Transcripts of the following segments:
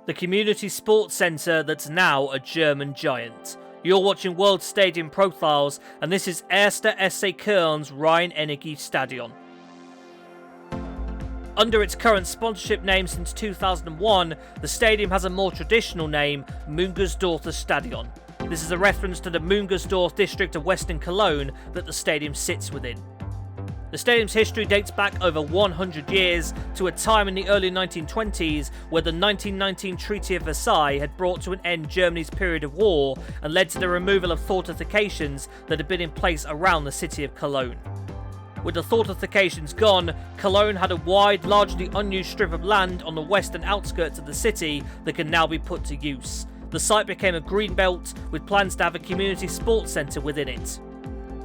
the community sports centre that's now a German giant. You're watching World Stadium Profiles, and this is 1. SC Köln's RheinEnergieStadion. Under its current sponsorship name since 2001, the stadium has a more traditional name, Müngersdorf Stadion. This is a reference to the Müngersdorf district of Western Cologne that the stadium sits within. The stadium's history dates back over 100 years to a time in the early 1920s where the 1919 Treaty of Versailles had brought to an end Germany's period of war and led to the removal of fortifications that had been in place around the city of Cologne. With the fortifications gone, Cologne had a wide, largely unused strip of land on the western outskirts of the city that can now be put to use. The site became a green belt with plans to have a community sports centre within it.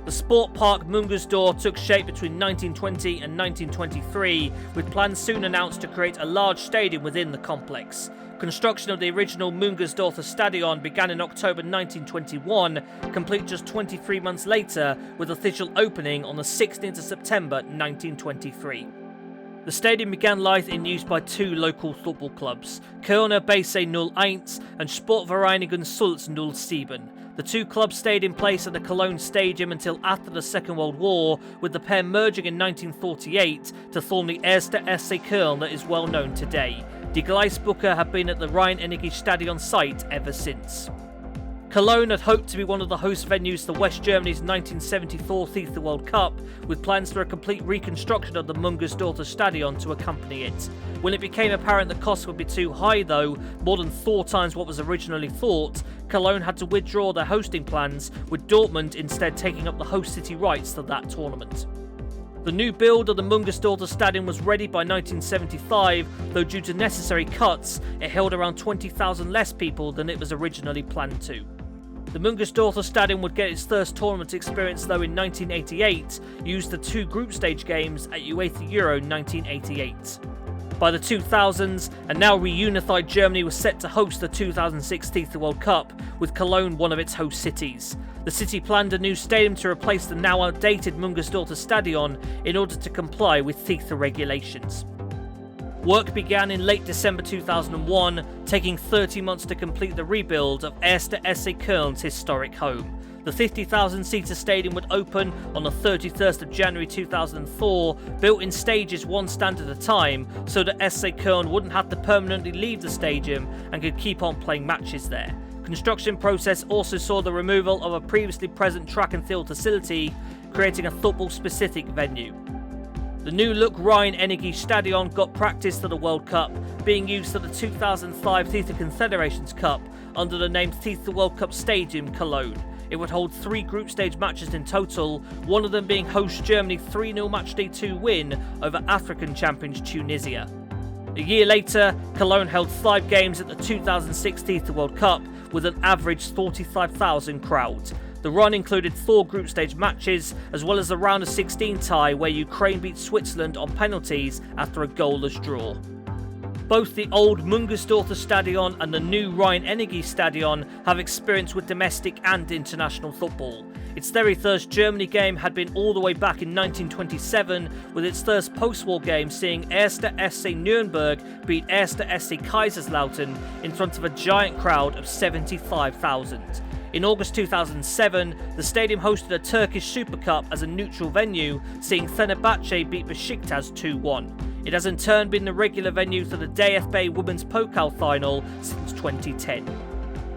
The Sportpark Müngersdorf took shape between 1920 and 1923, with plans soon announced to create a large stadium within the complex. Construction of the original Müngersdorf Stadion began in October 1921, complete just 23 months later, with official opening on the 16th of September 1923. The stadium began life in use by two local football clubs, Kölner BC 01 and Sportvereinigung Sulz 07. The two clubs stayed in place at the Cologne Stadium until after the Second World War, with the pair merging in 1948 to form the 1. SC Köln that is well known today. Die Gleisbrücke have been at the RheinEnergieStadion site ever since. Cologne had hoped to be one of the host venues for West Germany's 1974 FIFA World Cup, with plans for a complete reconstruction of the Müngersdorf Stadion to accompany it. When it became apparent the costs would be too high though, more than 4 times what was originally thought, Cologne had to withdraw their hosting plans, with Dortmund instead taking up the host city rights to that tournament. The new build of the Müngersdorf Stadion was ready by 1975, though due to necessary cuts, it held around 20,000 less people than it was originally planned to. The Müngersdorf Stadion would get its first tournament experience though in 1988, used the 2 group stage games at UEFA Euro 1988. By the 2000s, a now reunified Germany was set to host the 2006 FIFA World Cup, with Cologne one of its host cities. The city planned a new stadium to replace the now outdated Müngersdorf Stadion in order to comply with FIFA regulations. Work began in late December 2001, taking 30 months to complete the rebuild of 1. SC Köln's historic home. The 50,000-seater stadium would open on the 31st of January 2004, built in stages 1 stand at a time, so that SC Köln wouldn't have to permanently leave the stadium and could keep on playing matches there. Construction process also saw the removal of a previously present track and field facility, creating a football-specific venue. The new look RheinEnergieStadion got practice for the World Cup, being used for the 2005 FIFA Confederations Cup under the name FIFA World Cup Stadium Cologne. It would hold 3 group stage matches in total, one of them being host Germany's 3-0 Matchday 2 win over African champions Tunisia. A year later, Cologne held 5 games at the 2006 FIFA World Cup with an average 45,000 crowd. The run included 4 group stage matches, as well as a round of 16 tie where Ukraine beat Switzerland on penalties after a goalless draw. Both the old Müngersdorf Stadion and the new RheinEnergieStadion have experience with domestic and international football. Its very first Germany game had been all the way back in 1927, with its first post-war game seeing 1. SC Nuremberg beat 1. SC Kaiserslautern in front of a giant crowd of 75,000. In August 2007, the stadium hosted a Turkish Super Cup as a neutral venue, seeing Fenerbahce beat Besiktas 2-1. It has in turn been the regular venue for the DFB Women's Pokal final since 2010.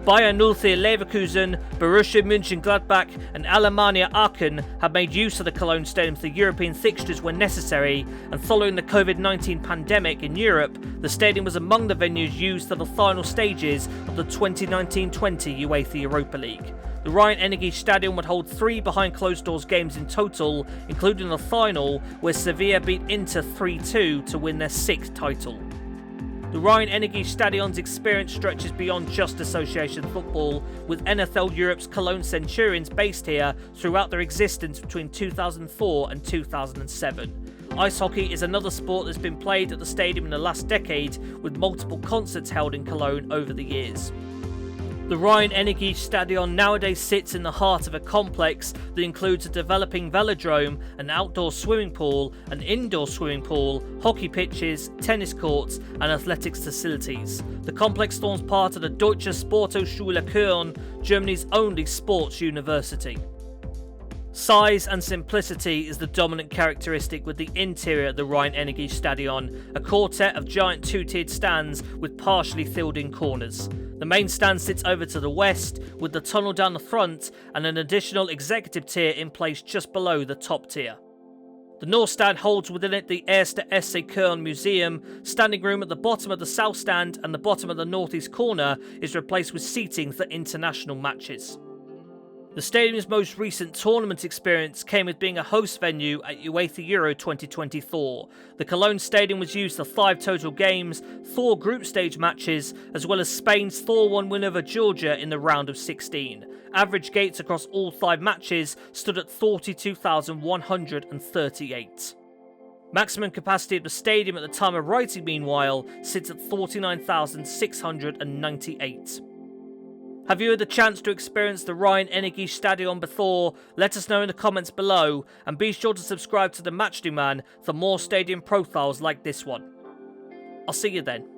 Bayern 04 Leverkusen, Borussia Mönchengladbach and Alemannia Aachen have made use of the Cologne Stadium for European fixtures when necessary, and following the COVID-19 pandemic in Europe, the stadium was among the venues used for the final stages of the 2019-20 UEFA Europa League. The RheinEnergieStadion would hold 3 behind closed doors games in total, including the final where Sevilla beat Inter 3-2 to win their 6th title. The RheinEnergieStadion's experience stretches beyond just association football, with NFL Europe's Cologne Centurions based here throughout their existence between 2004 and 2007. Ice hockey is another sport that's been played at the stadium in the last decade, with multiple concerts held in Cologne over the years. The RheinEnergieStadion nowadays sits in the heart of a complex that includes a developing velodrome, an outdoor swimming pool, an indoor swimming pool, hockey pitches, tennis courts, and athletics facilities. The complex forms part of the Deutsche Sporthochschule Köln, Germany's only sports university. Size and simplicity is the dominant characteristic with the interior of the RheinEnergieStadion, a quartet of giant two-tiered stands with partially filled-in corners. The main stand sits over to the west, with the tunnel down the front and an additional executive tier in place just below the top tier. The north stand holds within it the Erste SC Köln Museum. Standing room at the bottom of the south stand and the bottom of the northeast corner is replaced with seating for international matches. The stadium's most recent tournament experience came with being a host venue at UEFA Euro 2024. The Cologne Stadium was used for 5 total games, 4 group stage matches, as well as Spain's 4-1 win over Georgia in the round of 16. Average gates across all 5 matches stood at 42,138. Maximum capacity of the stadium at the time of writing, meanwhile, sits at 49,698. Have you had the chance to experience the RheinEnergieStadion before? Let us know in the comments below, and be sure to subscribe to the Matchday Man for more stadium profiles like this one. I'll see you then.